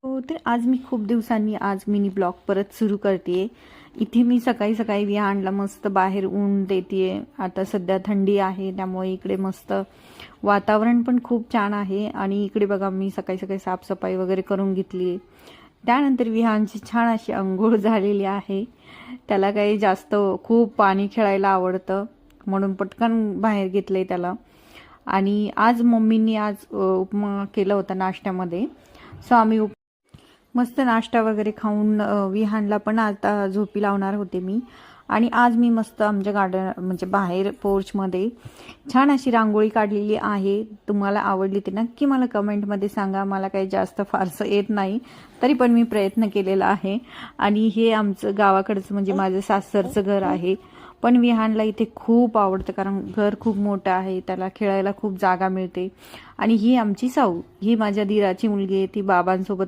हो, तर आज मी खूप दिवसांनी आज मिनी ब्लॉग परत सुरू करते. इथे मी सकाळी सकाळी विहानला मस्त बाहेर ऊन देते. आता सध्या थंडी आहे, त्यामुळे इकडे मस्त वातावरण पण खूप छान आहे. आणि इकडे बघा, मी सकाळी सकाळी साफसफाई वगैरे करून घेतली. त्यानंतर विहानची छान अशी अंघोळ झालेली आहे. त्याला काही जास्त खूप पाणी खेळायला आवडतं, म्हणून पटकन बाहेर घेतलंय त्याला. आणि आज मम्मींनी उपमा केला होता नाश्त्यामध्ये. सो आम्ही मस्त नाश्ता वगैरे खाऊन विहानला पण आता झोपी लावणार होते मी. आणि आज मी मस्त आमच्या गार्डन म्हणजे बाहेर पोर्चमध्ये छान अशी रांगोळी काढलेली आहे. तुम्हाला आवडली ते नक्की मला कमेंटमध्ये सांगा. मला काही जास्त फारसं येत नाही, तरी पण मी प्रयत्न केलेला आहे. आणि हे आमचं गावाकडचं म्हणजे माझं सासरचं घर आहे. पण विहानला इथे खूप आवडतं, कारण घर खूप मोठं आहे, त्याला खेळायला खूप जागा मिळते. आणि ही आमची साऊ, ही माझ्या दीराची मुलगी आहे. ती बाबांसोबत